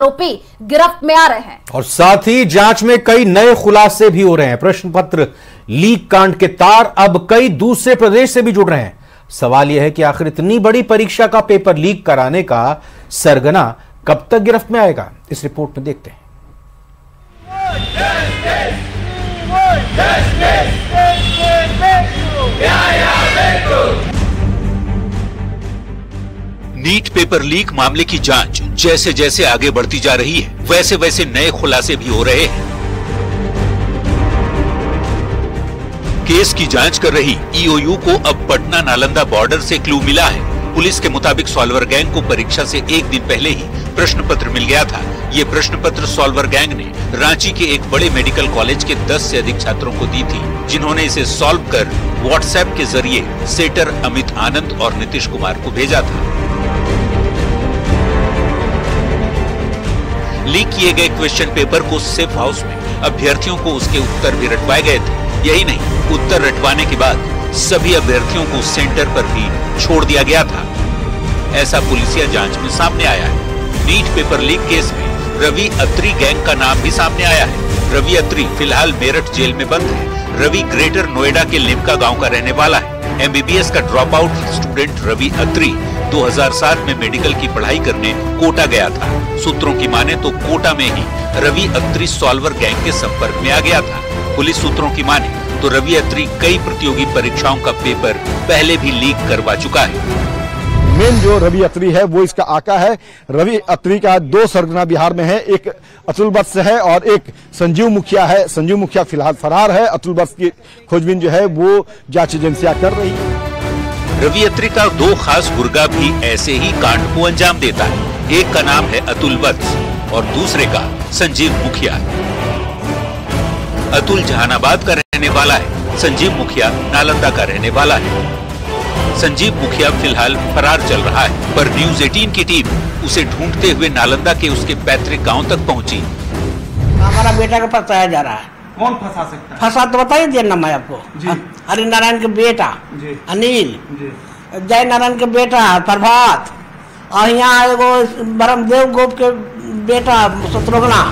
आरोपी गिरफ्त में आ रहे हैं और साथ ही जांच में कई नए खुलासे भी हो रहे हैं। प्रश्न पत्र लीक कांड के तार अब कई दूसरे प्रदेश से भी जुड़ रहे हैं। सवाल यह है कि आखिर इतनी बड़ी परीक्षा का पेपर लीक कराने का सरगना कब तक गिरफ्त में आएगा, इस रिपोर्ट में देखते हैं। नीट पेपर लीक मामले की जांच जैसे जैसे आगे बढ़ती जा रही है, वैसे वैसे नए खुलासे भी हो रहे हैं। केस की जांच कर रही ईओयू को अब पटना नालंदा बॉर्डर से क्लू मिला है। पुलिस के मुताबिक सॉल्वर गैंग को परीक्षा से एक दिन पहले ही प्रश्न पत्र मिल गया था। ये प्रश्न पत्र सॉल्वर गैंग ने रांची के एक बड़े मेडिकल कॉलेज के 10 से अधिक छात्रों को दी थी, जिन्होंने इसे सॉल्व कर व्हाट्सएप के जरिए सेटर अमित आनंद और नीतीश कुमार को भेजा था। लीक किए गए क्वेश्चन पेपर को सेफ हाउस में अभ्यर्थियों को उसके उत्तर भी रटवाए गए थे। यही नहीं, उत्तर रटवाने के बाद सभी अभ्यर्थियों को सेंटर पर भी छोड़ दिया गया था। ऐसा पुलिसिया जांच में सामने आया है। नीट पेपर लीक केस में रवि अत्री गैंग का नाम भी सामने आया है। रवि अत्री फिलहाल मेरठ जेल में बंद है। रवि ग्रेटर नोएडा के लिमका गांव का रहने वाला है। एमबीबीएस का ड्रॉप आउट स्टूडेंट रवि अत्री 2007 में मेडिकल की पढ़ाई करने कोटा गया था। सूत्रों की माने तो कोटा में ही रवि अत्री सॉल्वर गैंग के संपर्क में आ गया था। पुलिस सूत्रों की माने तो रवि अत्री कई प्रतियोगी परीक्षाओं का पेपर पहले भी लीक करवा चुका है। मेन जो रवि अत्री है वो इसका आका है। रवि अत्री का 2 सरगना बिहार में है, एक अतुल वत्स है और एक संजीव मुखिया है। संजीव मुखिया फिलहाल फरार है। अतुल वत्स की खोजबीन जो है वो जांच एजेंसियां कर रही है। रवि अत्री का 2 खास गुर्गा भी ऐसे ही कांड को अंजाम देता है। एक का नाम है अतुल वत्स और दूसरे का संजीव मुखिया। अतुल जहानाबाद का रहने वाला है, संजीव मुखिया नालंदा का रहने वाला है। संजीव मुखिया फिलहाल फरार चल रहा है, पर न्यूज 18 की टीम उसे ढूंढते हुए नालंदा के उसके पैतृक गांव तक पहुंची। हमारा बेटा को फंसाया जा रहा है। कौन फंसा सकता है? फंसा तो बताइए दिया ना मैं आपको। हरि नारायण के बेटा अनिल, जय नारायण के बेटा प्रभात, और यहाँ एगो ब्रह्मदेव गोप के बेटा शत्रुघ्ना।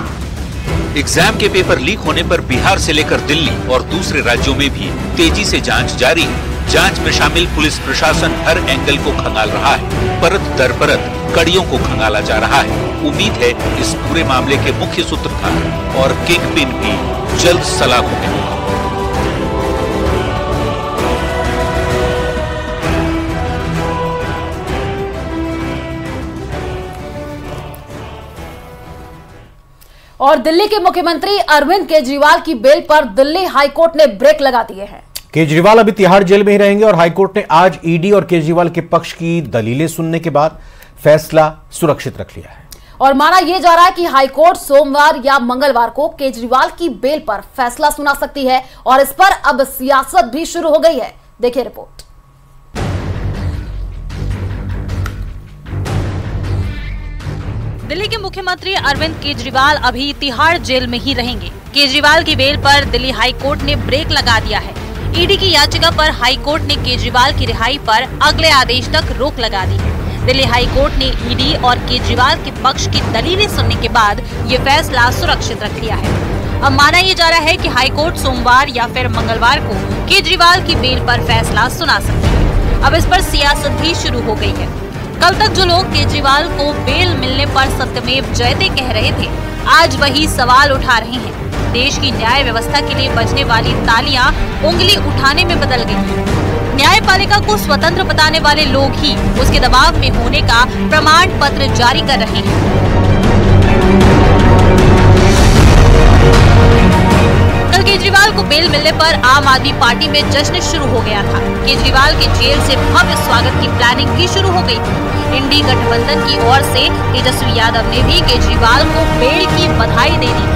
एग्जाम के पेपर लीक होने पर बिहार से लेकर दिल्ली और दूसरे राज्यों में भी तेजी से जांच जारी है। जांच में शामिल पुलिस प्रशासन हर एंगल को खंगाल रहा है। परत दर परत कड़ियों को खंगाला जा रहा है। उम्मीद है इस पूरे मामले के मुख्य सूत्रधार और किंग पिन भी जल्द सलाख होंगे। और दिल्ली के मुख्यमंत्री अरविंद केजरीवाल की बेल पर दिल्ली हाईकोर्ट ने ब्रेक लगा दिए हैं। केजरीवाल अभी तिहाड़ जेल में ही रहेंगे और हाईकोर्ट ने आज ईडी और केजरीवाल के पक्ष की दलीलें सुनने के बाद फैसला सुरक्षित रख लिया है। और माना यह जा रहा है कि हाईकोर्ट सोमवार या मंगलवार को केजरीवाल की बेल पर फैसला सुना सकती है और इस पर अब सियासत भी शुरू हो गई है। देखिए रिपोर्ट। दिल्ली के मुख्यमंत्री अरविंद केजरीवाल अभी तिहाड़ जेल में ही रहेंगे। केजरीवाल की बेल पर दिल्ली हाईकोर्ट ने ब्रेक लगा दिया है। ईडी की याचिका पर हाईकोर्ट ने केजरीवाल की रिहाई पर अगले आदेश तक रोक लगा दी है। दिल्ली हाईकोर्ट ने ईडी और केजरीवाल के पक्ष की दलीलें सुनने के बाद ये फैसला सुरक्षित रख लिया है। अब माना यह जा रहा है कि हाईकोर्ट सोमवार या फिर मंगलवार को केजरीवाल की बेल पर फैसला सुना सकती है। अब इस पर सियासत भी शुरू हो गई है। कल तक जो लोग केजरीवाल को बेल मिलने पर सत्यमेव जयते कह रहे थे, आज वही सवाल उठा रहे हैं। देश की न्याय व्यवस्था के लिए बजने वाली तालियां उंगली उठाने में बदल गई हैं। न्यायपालिका को स्वतंत्र बताने वाले लोग ही उसके दबाव में होने का प्रमाण पत्र जारी कर रहे हैं। कल केजरीवाल को बेल मिलने पर आम आदमी पार्टी में जश्न शुरू हो गया था। केजरीवाल के जेल से भव्य स्वागत की प्लानिंग भी शुरू हो गई थी। इंडी गठबंधन की ओर से तेजस्वी यादव ने भी केजरीवाल को बेल की बधाई दे दी,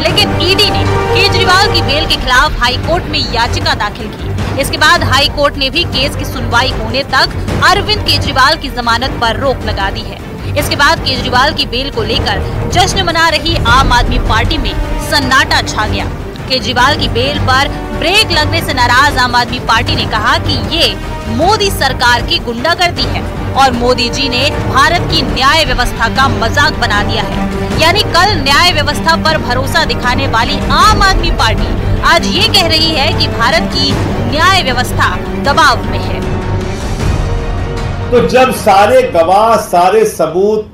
लेकिन ईडी ने केजरीवाल की बेल के खिलाफ हाईकोर्ट में याचिका दाखिल की। इसके बाद हाईकोर्ट ने भी केस की सुनवाई होने तक अरविंद केजरीवाल की जमानत पर रोक लगा दी है। इसके बाद केजरीवाल की बेल को लेकर जश्न मना रही आम आदमी पार्टी में सन्नाटा छा गया। केजरीवाल की बेल पर ब्रेक लगने से नाराज आम आदमी पार्टी ने कहा कि ये मोदी सरकार की गुंडागर्दी है और मोदी जी ने भारत की न्याय व्यवस्था का मजाक बना दिया है। यानी कल न्याय व्यवस्था पर भरोसा दिखाने वाली आम आदमी पार्टी आज ये कह रही है कि भारत की न्याय व्यवस्था दबाव में है। तो जब सारे गवाह, सारे सबूत,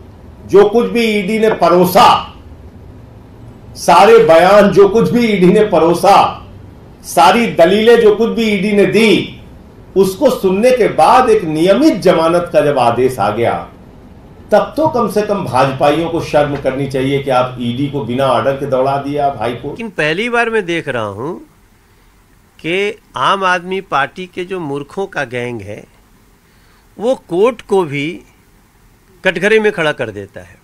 जो कुछ भी ईडी ने परोसा, सारे बयान जो कुछ भी ईडी ने परोसा, सारी दलीलें जो कुछ भी ईडी ने दी, उसको सुनने के बाद एक नियमित जमानत का जब आदेश आ गया, तब तो कम से कम भाजपाइयों को शर्म करनी चाहिए कि आप ईडी को बिना ऑर्डर के दौड़ा दिया आप हाई कोर्ट। लेकिन पहली बार मैं देख रहा हूं कि आम आदमी पार्टी के जो मूर्खों का गैंग है वो कोर्ट को भी कटघरे में खड़ा कर देता है।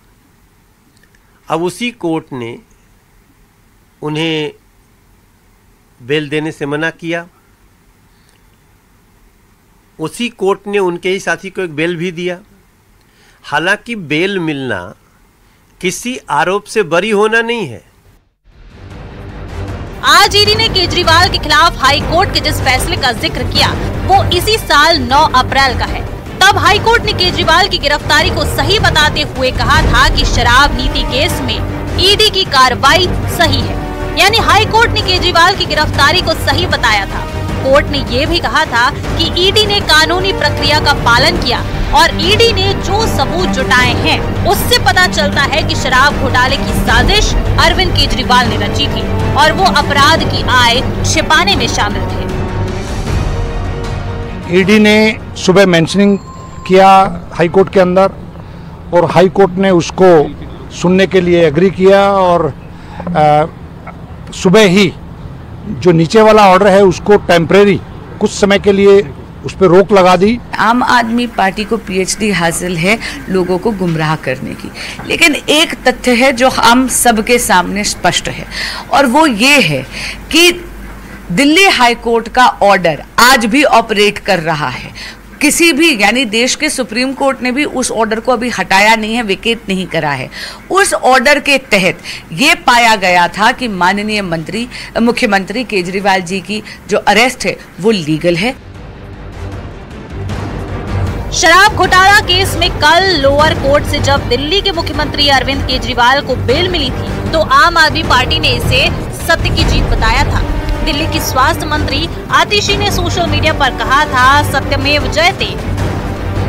अब उसी कोर्ट ने उन्हें बेल देने से मना किया, उसी कोर्ट ने उनके ही साथी को एक बेल भी दिया। हालांकि बेल मिलना किसी आरोप से बरी होना नहीं है। आज ईडी ने केजरीवाल के खिलाफ हाई कोर्ट के जिस फैसले का जिक्र किया वो इसी साल 9 अप्रैल का है। तब हाई कोर्ट ने केजरीवाल की गिरफ्तारी को सही बताते हुए कहा था कि शराब नीति केस में ईडी की कार्रवाई सही है। यानी हाई कोर्ट ने केजरीवाल की गिरफ्तारी को सही बताया था। कोर्ट ने ये भी कहा था कि ईडी ने कानूनी प्रक्रिया का पालन किया और ईडी ने जो सबूत जुटाए हैं उससे पता चलता है कि शराब घोटाले की साजिश अरविंद केजरीवाल ने रची थी और वो अपराध की आय छिपाने में शामिल थे। ईडी ने सुबह मेंशनिंग किया हाई कोर्ट के अंदर और हाई कोर्ट ने उसको सुनने के लिए एग्री किया और सुबह ही जो नीचे वाला ऑर्डर है उसको टेम्परेरी कुछ समय के लिए उस पर रोक लगा दी। आम आदमी पार्टी को पीएचडी हासिल है लोगों को गुमराह करने की, लेकिन एक तथ्य है जो हम सबके सामने स्पष्ट है और वो ये है कि दिल्ली हाई कोर्ट का ऑर्डर आज भी ऑपरेट कर रहा है। किसी भी यानी देश के सुप्रीम कोर्ट ने भी उस ऑर्डर को अभी हटाया नहीं है, वेकेट नहीं करा है। उस ऑर्डर के तहत ये पाया गया था कि माननीय मुख्यमंत्री केजरीवाल जी की जो अरेस्ट है वो लीगल है। शराब घोटाला केस में कल लोअर कोर्ट से जब दिल्ली के मुख्यमंत्री अरविंद केजरीवाल को बेल मिली थी तो आम आदमी पार्टी ने इसे सत्य की जीत बताया था। दिल्ली की स्वास्थ्य मंत्री आतिशी ने सोशल मीडिया पर कहा था सत्यमेव जयते।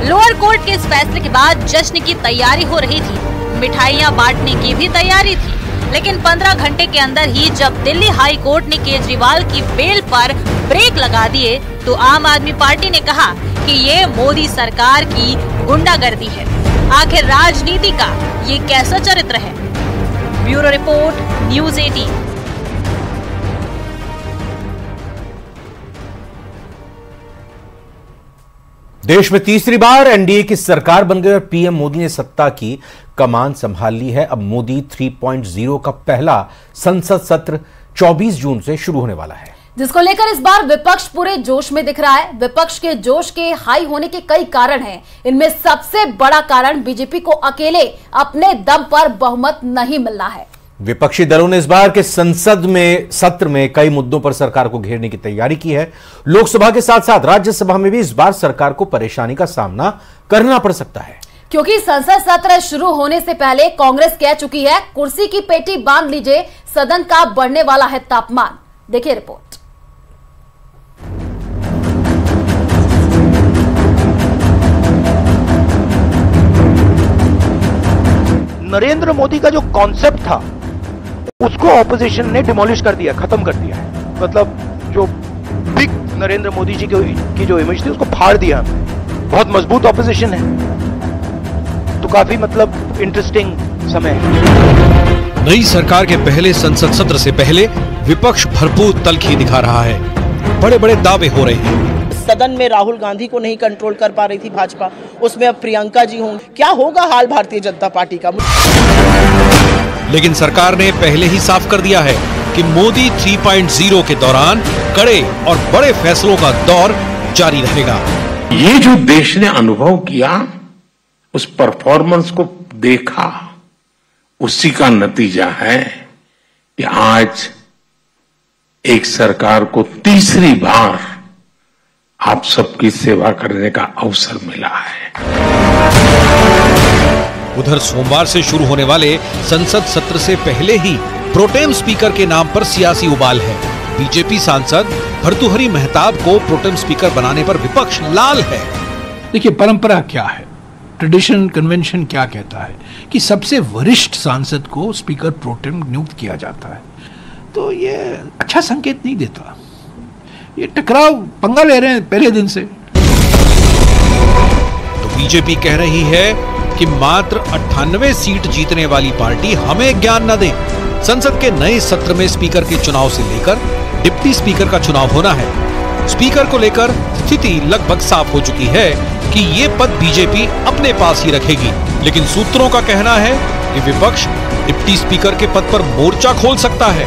लोअर कोर्ट के इस फैसले के बाद जश्न की तैयारी हो रही थी, मिठाइयां बांटने की भी तैयारी थी, लेकिन 15 घंटे के अंदर ही जब दिल्ली हाई कोर्ट ने केजरीवाल की बेल पर ब्रेक लगा दिए तो आम आदमी पार्टी ने कहा कि ये मोदी सरकार की गुंडागर्दी है। आखिर राजनीति का ये कैसा चरित्र है? Bureau report, news 18। देश में तीसरी बार एनडीए की सरकार बन गई और पीएम मोदी ने सत्ता की कमान संभाल ली है। अब मोदी 3.0 का पहला संसद सत्र 24 जून से शुरू होने वाला है, जिसको लेकर इस बार विपक्ष पूरे जोश में दिख रहा है। विपक्ष के जोश के हाई होने के कई कारण हैं। इनमें सबसे बड़ा कारण बीजेपी को अकेले अपने दम पर बहुमत नहीं मिलना है। विपक्षी दलों ने इस बार के संसद में सत्र में कई मुद्दों पर सरकार को घेरने की तैयारी की है। लोकसभा के साथ साथ राज्यसभा में भी इस बार सरकार को परेशानी का सामना करना पड़ सकता है, क्योंकि संसद सत्र शुरू होने से पहले कांग्रेस कह चुकी है कुर्सी की पेटी बांध लीजिए, सदन का बढ़ने वाला है तापमान। देखिए रिपोर्ट। नरेंद्र मोदी का जो कॉन्सेप्ट था उसको ऑपोजिशन ने डिमोलिश कर दिया, खत्म कर दिया है। मतलब जो बिग नरेंद्र मोदी जी की जो इमेज थी उसको फाड़ दिया। बहुत मजबूत ऑपोजिशन है, तो काफी मतलब इंटरेस्टिंग समय है। नई सरकार के पहले संसद सत्र से पहले विपक्ष भरपूर तल्खी दिखा रहा है। बड़े बड़े दावे हो रहे हैं। सदन में राहुल गांधी को नहीं कंट्रोल कर पा रही थी भाजपा, उसमें अब प्रियंका जी होंगी। क्या होगा हाल भारतीय जनता पार्टी का? लेकिन सरकार ने पहले ही साफ कर दिया है कि मोदी 3.0 के दौरान कड़े और बड़े फैसलों का दौर जारी रहेगा। ये जो देश ने अनुभव किया, उस परफॉर्मेंस को देखा, उसी का नतीजा है कि आज एक सरकार को तीसरी बार आप सबकी सेवा करने का अवसर मिला है। उधर सोमवार से शुरू होने वाले संसद सत्र से पहले ही प्रोटेम स्पीकर के नाम पर सियासी उबाल है। बीजेपी सांसद भर्तृहरि मेहताब को प्रोटेम स्पीकर बनाने पर विपक्ष लाल है। देखिए, परंपरा क्या है, ट्रेडिशन कन्वेंशन क्या कहता है कि सबसे वरिष्ठ सांसद को स्पीकर प्रोटेम नियुक्त किया जाता है, तो ये अच्छा संकेत नहीं देता। ये टकराव पंगा ले रहे हैं पहले दिन से। तो बीजेपी कह रही है कि मात्र 98 सीट जीतने वाली पार्टी हमें ज्ञान न दे। संसद के नए सत्र में स्पीकर के चुनाव से लेकर डिप्टी स्पीकर का चुनाव होना है। स्पीकर को लेकर स्थिति लगभग साफ हो चुकी है कि ये पद बीजेपी अपने पास ही रखेगी, लेकिन सूत्रों का कहना है कि विपक्ष डिप्टी स्पीकर के पद पर मोर्चा खोल सकता है।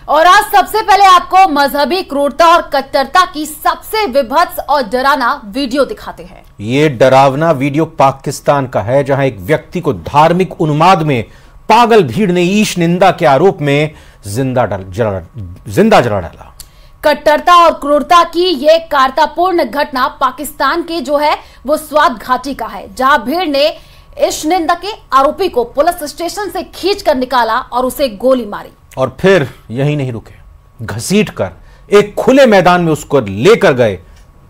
और आज सबसे पहले आपको मजहबी क्रूरता और कट्टरता की सबसे विभत्स और डरावना वीडियो दिखाते हैं। ये डरावना वीडियो पाकिस्तान का है, जहां एक व्यक्ति को धार्मिक उन्माद में पागल भीड़ ने ईश निंदा के आरोप में जिंदा जला डाला। कट्टरता और क्रूरता की ये कायरतापूर्ण घटना पाकिस्तान के जो है वो स्वात घाटी का है, जहां भीड़ ने ईश निंदा के आरोपी को पुलिस स्टेशन से खींचकर निकाला और उसे गोली मारी। और फिर यही नहीं रुके, घसीटकर एक खुले मैदान में उसको लेकर गए,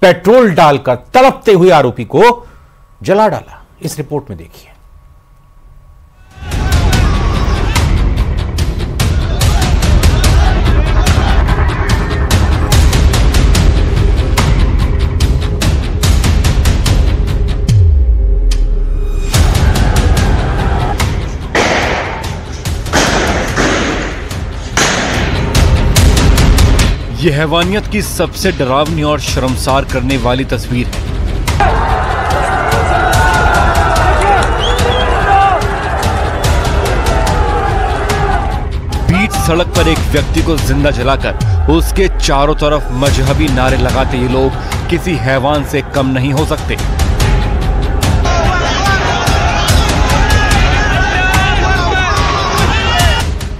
पेट्रोल डालकर तड़पते हुए आरोपी को जला डाला। इस रिपोर्ट में देखिए। यह हैवानियत की सबसे डरावनी और शर्मसार करने वाली तस्वीर है। बीच सड़क पर एक व्यक्ति को जिंदा जलाकर उसके चारों तरफ मजहबी नारे लगाते ये लोग किसी हैवान से कम नहीं हो सकते।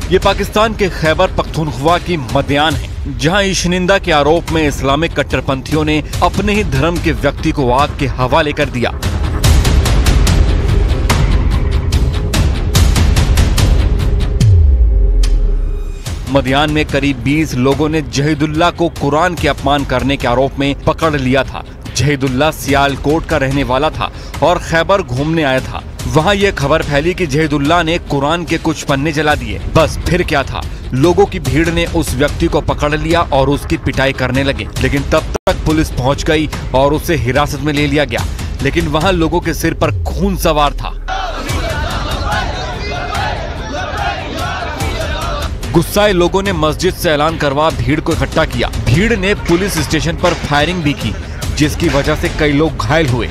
ये पाकिस्तान के खैबर पख्तूनख्वा की मदयान है, जहां ईशनिंदा के आरोप में इस्लामिक कट्टरपंथियों ने अपने ही धर्म के व्यक्ति को आग के हवाले कर दिया। मदयान में करीब 20 लोगों ने जहीदुल्लाह को कुरान के अपमान करने के आरोप में पकड़ लिया था। जहीदुल्लाह सियालकोट का रहने वाला था और खैबर घूमने आया था। वहां यह खबर फैली कि जहीदुल्लाह ने कुरान के कुछ पन्ने जला दिए। बस फिर क्या था, लोगों की भीड़ ने उस व्यक्ति को पकड़ लिया और उसकी पिटाई करने लगे, लेकिन तब तक पुलिस पहुंच गई और उसे हिरासत में ले लिया गया। लेकिन वहां लोगों के सिर पर खून सवार था। गुस्साए लोगों ने मस्जिद से ऐलान करवा भीड़ को इकट्ठा किया। भीड़ ने पुलिस स्टेशन पर फायरिंग भी की, जिसकी वजह से कई लोग घायल हुए।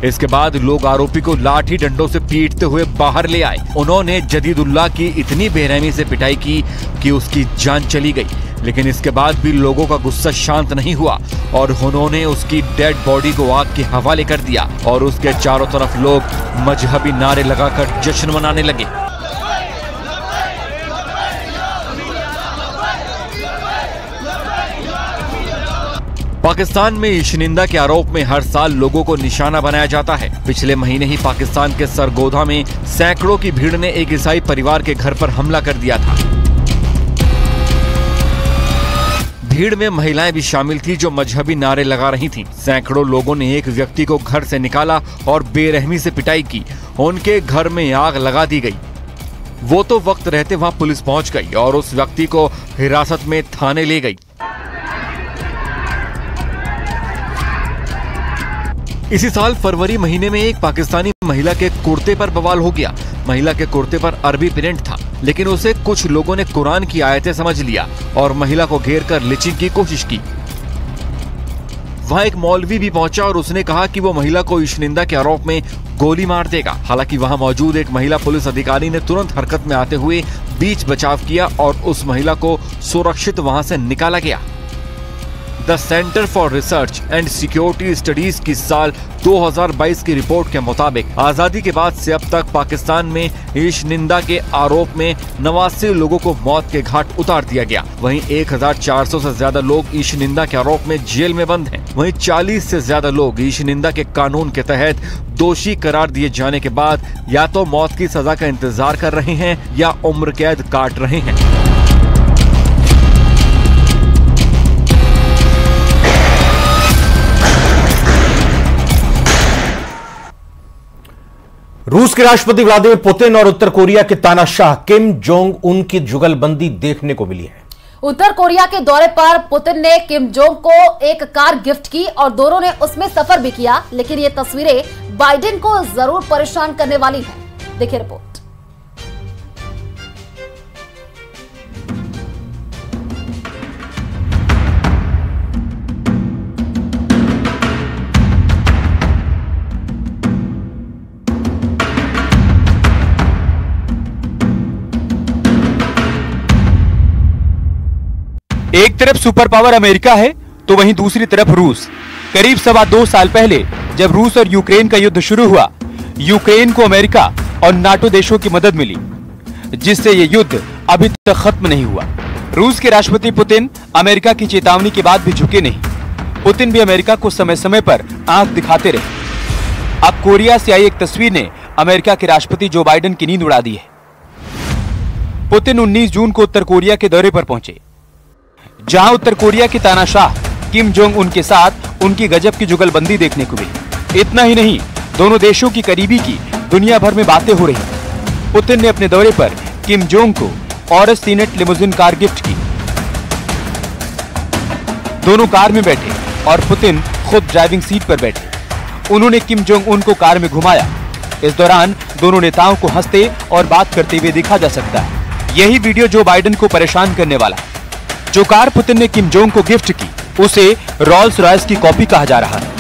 इसके बाद लोग आरोपी को लाठी डंडों से पीटते हुए बाहर ले आए। उन्होंने जदीदुल्लाह की इतनी बेरहमी से पिटाई की कि उसकी जान चली गई। लेकिन इसके बाद भी लोगों का गुस्सा शांत नहीं हुआ और उन्होंने उसकी डेड बॉडी को आग के हवाले कर दिया और उसके चारों तरफ लोग मजहबी नारे लगाकर जश्न मनाने लगे। पाकिस्तान में ईशनिंदा के आरोप में हर साल लोगों को निशाना बनाया जाता है। पिछले महीने ही पाकिस्तान के सरगोधा में सैकड़ों की भीड़ ने एक ईसाई परिवार के घर पर हमला कर दिया था। भीड़ में महिलाएं भी शामिल थी जो मजहबी नारे लगा रही थीं। सैकड़ों लोगों ने एक व्यक्ति को घर से निकाला और बेरहमी से पिटाई की। उनके घर में आग लगा दी गई। वो तो वक्त रहते वहां पुलिस पहुंच गई और उस व्यक्ति को हिरासत में थाने ले गई। इसी साल फरवरी महीने में एक पाकिस्तानी महिला के कुर्ते पर बवाल हो गया। महिला के कुर्ते पर अरबी प्रिंट था, लेकिन उसे कुछ लोगों ने कुरान की आयतें समझ लिया और महिला को घेर कर लिंचिंग की कोशिश की। वहां एक मौलवी भी पहुंचा और उसने कहा कि वो महिला को ईशनिंदा के आरोप में गोली मार देगा। हालांकि वहां मौजूद एक महिला पुलिस अधिकारी ने तुरंत हरकत में आते हुए बीच बचाव किया और उस महिला को सुरक्षित वहां से निकाला गया। The centre for research and security studies की साल 2022 की रिपोर्ट के मुताबिक आजादी के बाद से अब तक पाकिस्तान में ईश निंदा के आरोप में 89 लोगों को मौत के घाट उतार दिया गया। वहीं 1400 से ज्यादा लोग ईश निंदा के आरोप में जेल में बंद हैं। वहीं 40 से ज्यादा लोग ईश निंदा के कानून के तहत दोषी करार दिए जाने के बाद या तो मौत की सजा का इंतजार कर रहे हैं या उम्र कैद काट रहे हैं। रूस के राष्ट्रपति व्लादिमीर पुतिन और उत्तर कोरिया के तानाशाह किम जोंग उन की जुगलबंदी देखने को मिली है। उत्तर कोरिया के दौरे पर पुतिन ने किम जोंग को एक कार गिफ्ट की और दोनों ने उसमें सफर भी किया, लेकिन ये तस्वीरें बाइडेन को जरूर परेशान करने वाली हैं। देखिए रिपोर्ट। एक तरफ सुपर पावर अमेरिका है तो वहीं दूसरी तरफ रूस। करीब 2.25 साल पहले जब रूस और यूक्रेन का युद्ध शुरू हुआ, यूक्रेन को अमेरिका और नाटो देशों की मदद मिली, जिससे ये युद्ध अभी तक खत्म नहीं हुआ। रूस के राष्ट्रपति पुतिन अमेरिका की चेतावनी के बाद भी झुके नहीं। पुतिन भी अमेरिका को समय समय पर आंख दिखाते रहे। अब कोरिया से आई एक तस्वीर ने अमेरिका के राष्ट्रपति जो बाइडेन की नींद उड़ा दी है। पुतिन 19 जून को उत्तर कोरिया के दौरे पर पहुंचे, जहां उत्तर कोरिया के तानाशाह किम जोंग उन के साथ उनकी गजब की जुगलबंदी देखने को मिली। इतना ही नहीं, दोनों देशों की करीबी की दुनिया भर में बातें हो रही। पुतिन ने अपने दौरे पर किम जोंग को Aurus Senat limousine car gift की। दोनों कार में बैठे और पुतिन खुद ड्राइविंग सीट पर बैठे। उन्होंने किम जोंग उन को कार में घुमाया। इस दौरान दोनों नेताओं को हंसते और बात करते हुए देखा जा सकता है। यही वीडियो जो बाइडेन को परेशान करने वाला। जो कार पुतिन ने किम जोंग को गिफ्ट की, उसे रॉल्स रॉयस की कॉपी कहा जा रहा है।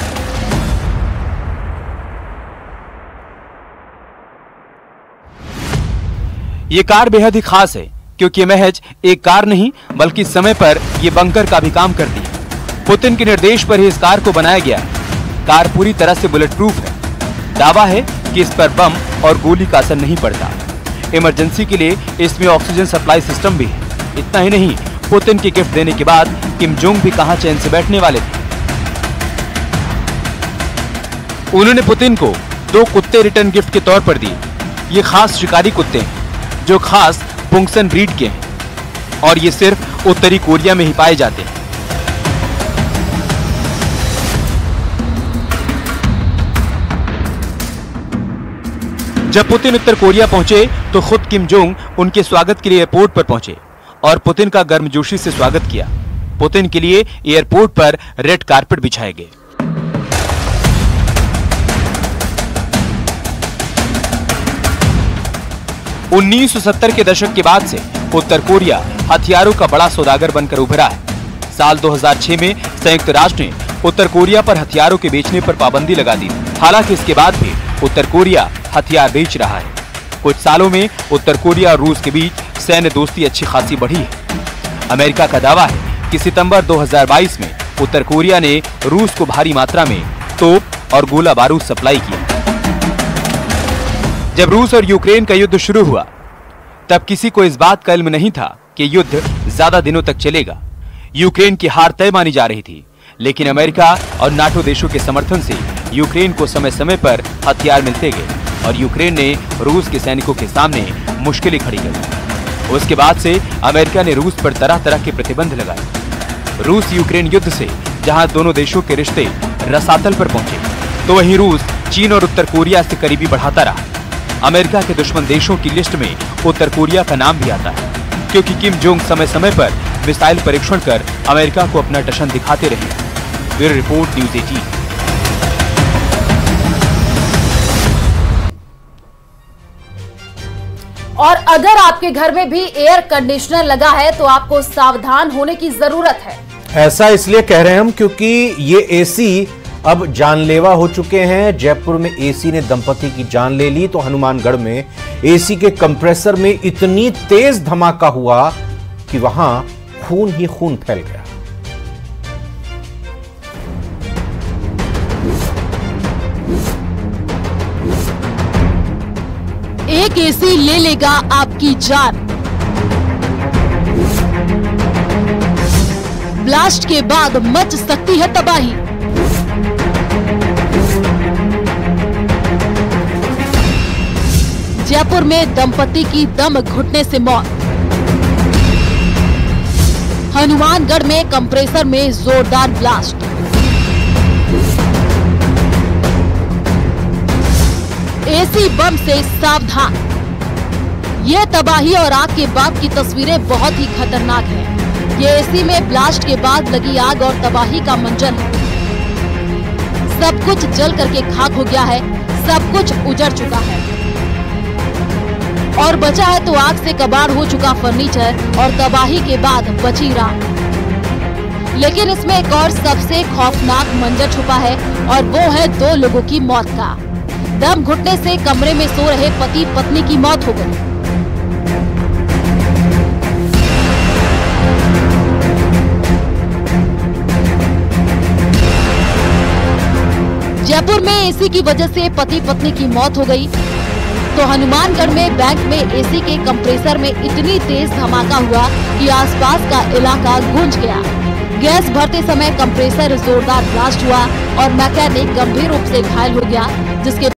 ये कार बेहद ही खास है, क्योंकि महज एक कार नहीं बल्कि समय पर यह बंकर का भी काम करती है। पुतिन के निर्देश पर ही इस कार को बनाया गया है। कार पूरी तरह से बुलेट प्रूफ है। दावा है कि इस पर बम और गोली का असर नहीं पड़ता। इमरजेंसी के लिए इसमें ऑक्सीजन सप्लाई सिस्टम भी है। इतना ही नहीं, पुतिन की गिफ्ट देने के बाद किम जोंग भी कहां चैन से बैठने वाले थे। उन्होंने पुतिन को 2 कुत्ते रिटर्न गिफ्ट के तौर पर दिए। ये खास शिकारी कुत्ते हैं जो खास पुंगसन ब्रीड के हैं और ये सिर्फ उत्तरी कोरिया में ही पाए जाते हैं। जब पुतिन उत्तर कोरिया पहुंचे तो खुद किम जोंग उनके स्वागत के लिए एयरपोर्ट पर पहुंचे और पुतिन का गर्मजोशी से स्वागत किया। पुतिन के लिए एयरपोर्ट पर रेड कारपेट बिछाए गए। उन्नीस 1970 के दशक के बाद से उत्तर कोरिया हथियारों का बड़ा सौदागर बनकर उभरा है। साल 2006 में संयुक्त राष्ट्र ने उत्तर कोरिया पर हथियारों के बेचने पर पाबंदी लगा दी। हालांकि इसके बाद भी उत्तर कोरिया हथियार बेच रहा है। कुछ सालों में उत्तर कोरिया और रूस के बीच सैन्य दोस्ती अच्छी खासी बढ़ी है। अमेरिका का दावा है कि सितंबर 2022 में उत्तर कोरिया ने रूस को भारी मात्रा में तोप और गोला बारूद सप्लाई किया। जब रूस और यूक्रेन का युद्ध शुरू हुआ, तब किसी को इस बात का इल्म नहीं था कि युद्ध ज्यादा दिनों तक चलेगा। यूक्रेन की हार तय मानी जा रही थी, लेकिन अमेरिका और नाटो देशों के समर्थन से यूक्रेन को समय समय पर हथियार मिलते गए और यूक्रेन ने रूस के सैनिकों के सामने मुश्किलें खड़ी कर दी। उसके बाद से अमेरिका ने रूस पर तरह तरह के प्रतिबंध लगाए। रूस यूक्रेन युद्ध से जहां दोनों देशों के रिश्ते रसातल पर पहुंचे, तो वहीं रूस चीन और उत्तर कोरिया से करीबी बढ़ाता रहा। अमेरिका के दुश्मन देशों की लिस्ट में उत्तर कोरिया का नाम भी आता है, क्योंकि किम जोंग समय समय पर मिसाइल परीक्षण कर अमेरिका को अपना टशन दिखाते रहे। Bureau report, news 18। और अगर आपके घर में भी एयर कंडीशनर लगा है तो आपको सावधान होने की जरूरत है। ऐसा इसलिए कह रहे हैं हम क्योंकि ये एसी अब जानलेवा हो चुके हैं। जयपुर में एसी ने दंपति की जान ले ली तो हनुमानगढ़ में एसी के कंप्रेसर में इतनी तेज धमाका हुआ कि वहां खून ही खून फैल गया। एक एसी ले लेगा आपकी जान। ब्लास्ट के बाद मच सकती है तबाही। जयपुर में दंपति की दम घुटने से मौत। हनुमानगढ़ में कंप्रेसर में जोरदार ब्लास्ट। एसी बम से सावधान। ये तबाही और आग के बाद की तस्वीरें बहुत ही खतरनाक हैं। ये एसी में ब्लास्ट के बाद लगी आग और तबाही का मंजर है। सब कुछ जल करके खाक हो गया है, सब कुछ उजड़ चुका है और बचा है तो आग से कबाड़ हो चुका फर्नीचर और तबाही के बाद बची राख। लेकिन इसमें एक और सबसे खौफनाक मंजर छुपा है और वो है 2 लोगों की मौत का। दम घुटने से कमरे में सो रहे पति पत्नी की मौत हो गई। जयपुर में एसी की वजह से पति पत्नी की मौत हो गई तो हनुमानगढ़ में बैंक में एसी के कंप्रेसर में इतनी तेज धमाका हुआ कि आसपास का इलाका गूंज गया। गैस भरते समय कंप्रेसर जोरदार ब्लास्ट हुआ और मैकेनिक गंभीर रूप से घायल हो गया, जिसके